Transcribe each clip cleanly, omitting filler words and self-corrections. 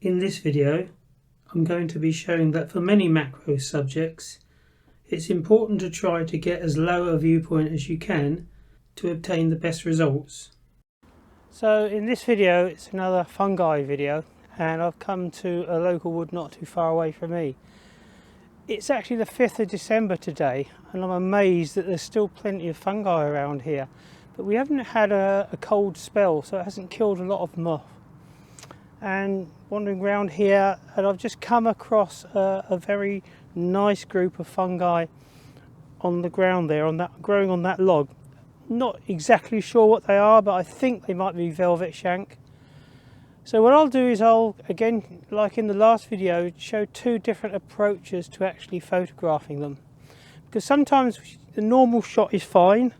In this video, I'm going to be showing that for many macro subjects, it's important to try to get as low a viewpoint as you can to obtain the best results. So in this video, it's another fungi video, and I've come to a local wood not too far away from me. It's actually the 5th of December today, and I'm amazed that there's still plenty of fungi around here. But we haven't had a cold spell, so it hasn't killed a lot of moth. And wandering around here, and I've just come across a very nice group of fungi on the ground there, growing on that log. Not exactly sure what they are, but I think they might be velvet shank. So what I'll do is I'll, again, like in the last video, show two different approaches to actually photographing them. Because sometimes the normal shot is fine,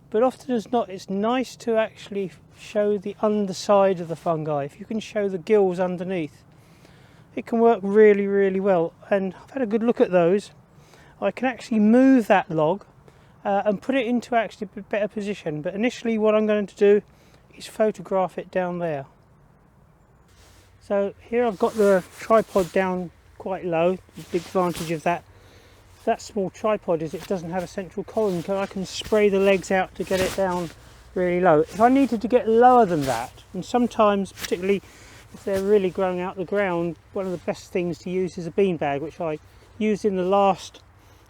but often as not, it's nice to actually show the underside of the fungi. If you can show the gills underneath, it can work really, really well. And I've had a good look at those. I can actually move that log and put it into actually a better position. But initially what I'm going to do is photograph it down there. So here I've got the tripod down quite low. The big advantage of that small tripod is it doesn't have a central column, so I can spray the legs out to get it down really low. If I needed to get lower than that, and sometimes, particularly if they're really growing out the ground, one of the best things to use is a beanbag, which I used in the last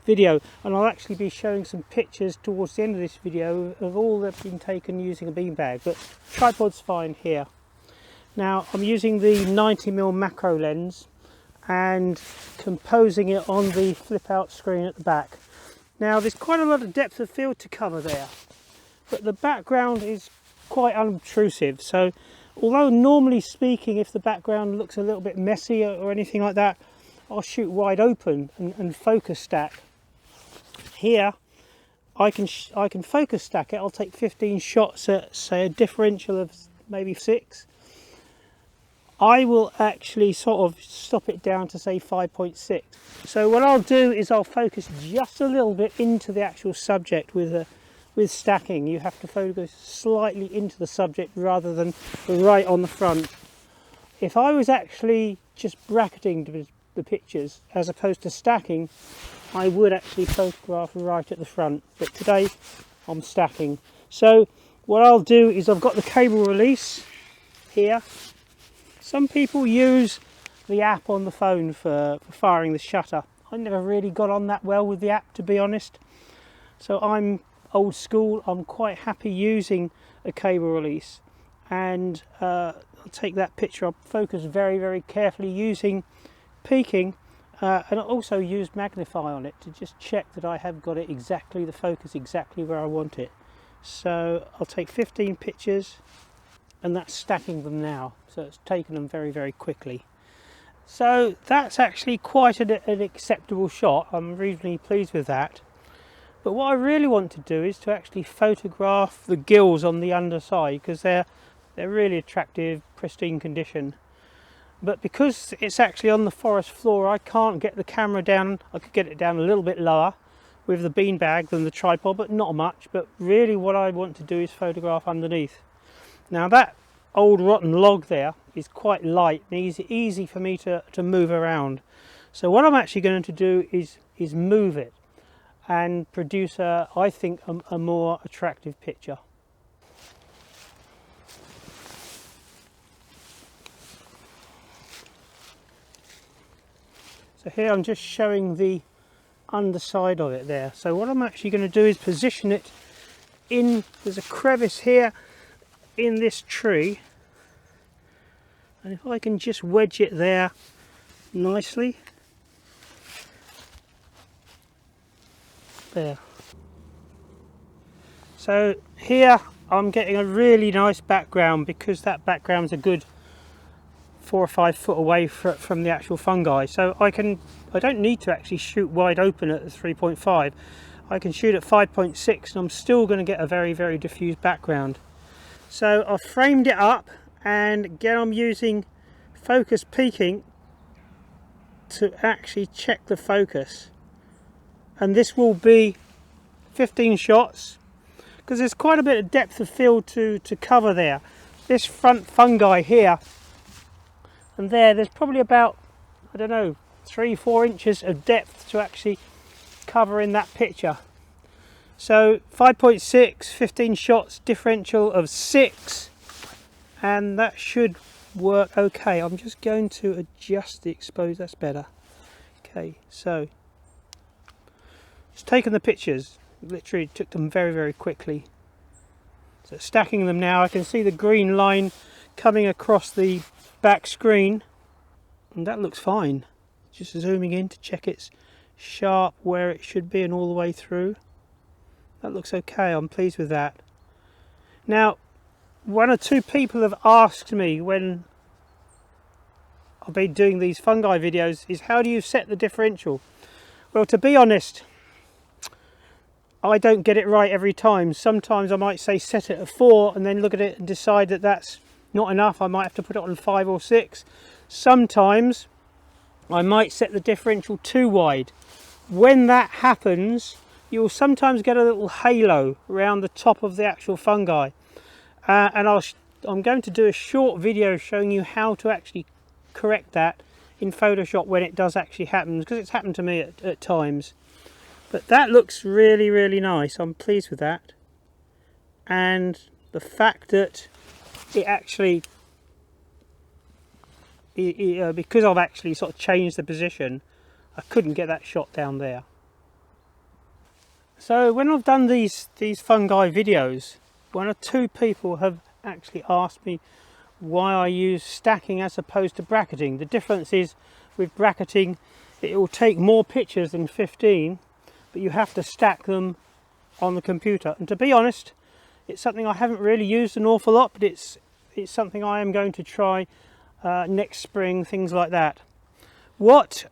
video, and I'll actually be showing some pictures towards the end of this video of all that have been taken using a beanbag, but tripod's fine here. Now I'm using the 90mm macro lens and composing it on the flip out screen at the back. Now there's quite a lot of depth of field to cover there, but the background is quite unobtrusive, so although normally speaking if the background looks a little bit messy or anything like that, I'll shoot wide open and focus stack. Here I can focus stack it. I'll take 15 shots at, say, a differential of maybe 6. I will actually sort of stop it down to say 5.6. So what I'll do is I'll focus just a little bit into the actual subject with stacking. You have to focus slightly into the subject rather than right on the front. If I was actually just bracketing the pictures as opposed to stacking, I would actually photograph right at the front. But today I'm stacking. So what I'll do is I've got the cable release here. Some people use the app on the phone for firing the shutter. I never really got on that well with the app, to be honest. So I'm old school. I'm quite happy using a cable release. And I'll take that picture. I'll focus very, very carefully using peaking. And I'll also use magnify on it to just check that I have got it exactly, the focus exactly where I want it. So I'll take 15 pictures. And that's stacking them now, so it's taken them very, very quickly. So that's actually quite an acceptable shot. I'm reasonably pleased with that. But what I really want to do is to actually photograph the gills on the underside, because they're really attractive, pristine condition. But because it's actually on the forest floor, I can't get the camera down. I could get it down a little bit lower with the beanbag than the tripod, but not much. But really what I want to do is photograph underneath. Now that old rotten log there is quite light and easy for me to move around. So what I'm actually going to do is move it and produce I think a more attractive picture. So here I'm just showing the underside of it there. So what I'm actually going to do is position it in, there's a crevice here in this tree, and if I can just wedge it there nicely, there. So here I'm getting a really nice background, because that background's a good 4 or 5 foot away from the actual fungi. So I don't need to actually shoot wide open at 3.5. I can shoot at 5.6 and I'm still going to get a very, very diffuse background. So I've framed it up, and again I'm using focus peaking to actually check the focus. And this will be 15 shots, because there's quite a bit of depth of field to cover there. This front fungi here and there's probably about, I don't know, 3-4 inches of depth to actually cover in that picture. So 5.6, 15 shots, differential of 6, and that should work okay. I'm just going to adjust the exposure, that's better. Okay, so just taking the pictures, literally took them very quickly. So stacking them now, I can see the green line coming across the back screen, and that looks fine. Just zooming in to check it's sharp where it should be and all the way through. That looks okay, I'm pleased with that. Now, 1 or 2 people have asked me when I've been doing these fungi videos is how do you set the differential? Well, to be honest, I don't get it right every time. Sometimes I might say set it at 4 and then look at it and decide that that's not enough. I might have to put it on 5 or 6. Sometimes I might set the differential too wide. When that happens, you'll sometimes get a little halo around the top of the actual fungi. And I'm going to do a short video showing you how to actually correct that in Photoshop when it does actually happen, because it's happened to me at times. But that looks really nice. I'm pleased with that. And the fact that it actually, because I've actually sort of changed the position, I couldn't get that shot down there. So when I've done these fungi videos, 1 or 2 people have actually asked me why I use stacking as opposed to bracketing. The difference is with bracketing, it will take more pictures than 15, but you have to stack them on the computer. And to be honest, it's something I haven't really used an awful lot, but it's something I am going to try next spring, things like that. What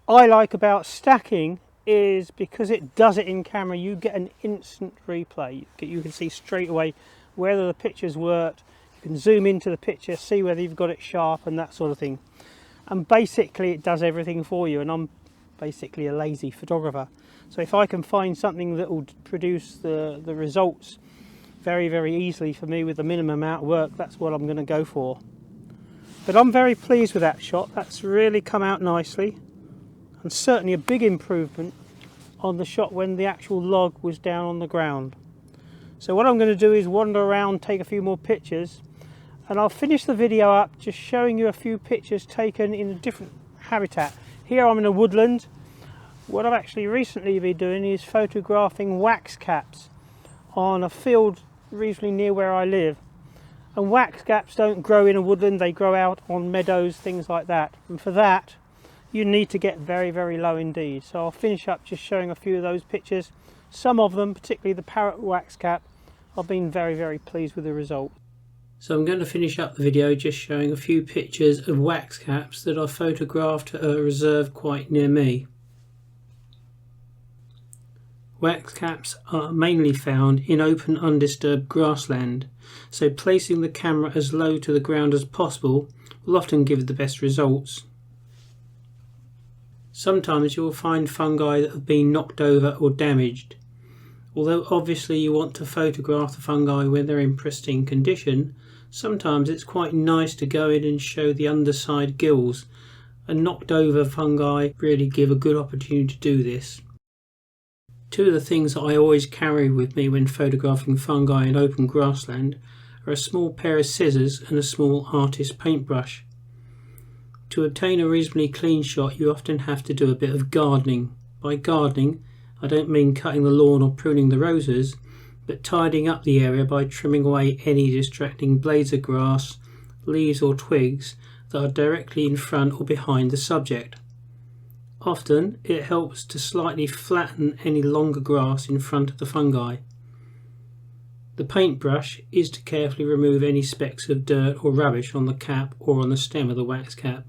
I like about stacking is because it does it in camera, you get an instant replay. You can see straight away whether the picture's worked. You can zoom into the picture, see whether you've got it sharp and that sort of thing. And basically it does everything for you, and I'm basically a lazy photographer. So if I can find something that will produce the results very easily for me with the minimum amount of work, that's what I'm going to go for. But I'm very pleased with that shot. That's really come out nicely, and certainly a big improvement on the shot when the actual log was down on the ground. So what I'm going to do is wander around, take a few more pictures, and I'll finish the video up just showing you a few pictures taken in a different habitat. Here I'm in a woodland. What I've actually recently been doing is photographing wax caps on a field reasonably near where I live. And wax caps don't grow in a woodland, they grow out on meadows, things like that. And for that, you need to get very low indeed. So I'll finish up just showing a few of those pictures. Some of them, particularly the parrot wax cap, I've been very pleased with the result. So I'm going to finish up the video just showing a few pictures of wax caps that I photographed at a reserve quite near me. Wax caps are mainly found in open undisturbed grassland, so placing the camera as low to the ground as possible will often give the best results. Sometimes you will find fungi that have been knocked over or damaged. Although obviously you want to photograph the fungi when they're in pristine condition, sometimes it's quite nice to go in and show the underside gills, and knocked over fungi really give a good opportunity to do this. Two of the things that I always carry with me when photographing fungi in open grassland are a small pair of scissors and a small artist paintbrush. To obtain a reasonably clean shot, you often have to do a bit of gardening. By gardening, I don't mean cutting the lawn or pruning the roses, but tidying up the area by trimming away any distracting blades of grass, leaves or twigs that are directly in front or behind the subject. Often it helps to slightly flatten any longer grass in front of the fungi. The paintbrush is to carefully remove any specks of dirt or rubbish on the cap or on the stem of the wax cap.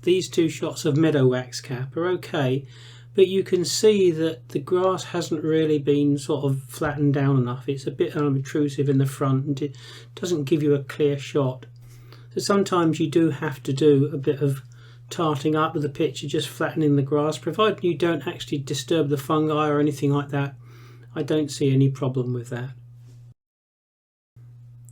These two shots of meadow wax cap are okay, but you can see that the grass hasn't really been sort of flattened down enough. It's a bit unobtrusive in the front and it doesn't give you a clear shot. So sometimes you do have to do a bit of tarting up with the picture, just flattening the grass, provided you don't actually disturb the fungi or anything like that. I don't see any problem with that.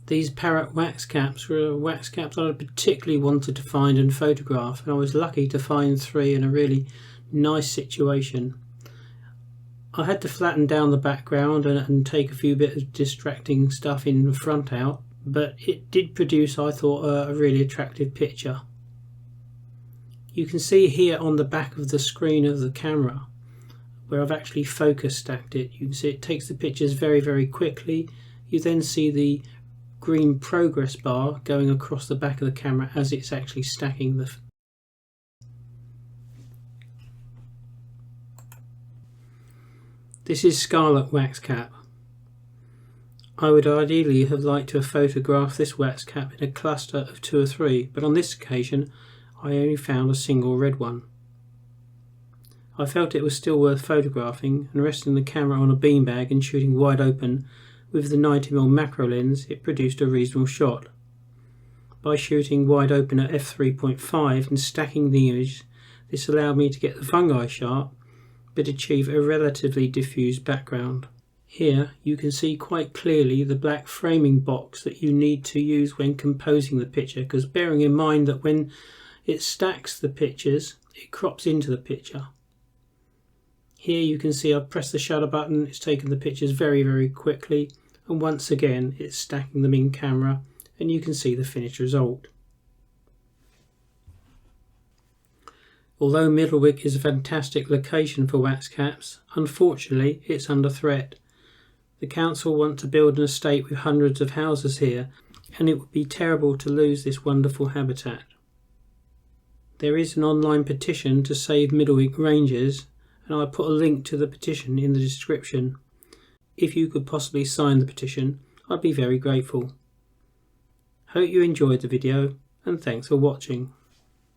These parrot wax caps were wax caps that I particularly wanted to find and photograph, and I was lucky to find 3 in a really nice situation. I had to flatten down the background and take a few bits of distracting stuff in the front out, but it did produce, I thought, a really attractive picture. You can see here on the back of the screen of the camera where I've actually focus stacked it. You can see it takes the pictures very, very quickly. You then see the green progress bar going across the back of the camera as it's actually stacking the. This is Scarlet wax cap. I would ideally have liked to have photographed this wax cap in a cluster of 2 or 3, but on this occasion I only found a single red one. I felt it was still worth photographing, and resting the camera on a beanbag and shooting wide open with the 90mm macro lens, it produced a reasonable shot. By shooting wide open at f3.5 and stacking the image, this allowed me to get the fungi sharp but achieve a relatively diffused background. Here you can see quite clearly the black framing box that you need to use when composing the picture, because bearing in mind that when it stacks the pictures, it crops into the picture. Here you can see I've pressed the shutter button, it's taken the pictures very, very quickly, and once again it's stacking them in camera, and you can see the finished result. Although Middlewick is a fantastic location for wax caps, unfortunately it's under threat. The council want to build an estate with hundreds of houses here, and it would be terrible to lose this wonderful habitat. There is an online petition to save Middlewick Ranges, and I'll put a link to the petition in the description. If you could possibly sign the petition, I'd be very grateful. Hope you enjoyed the video, and thanks for watching.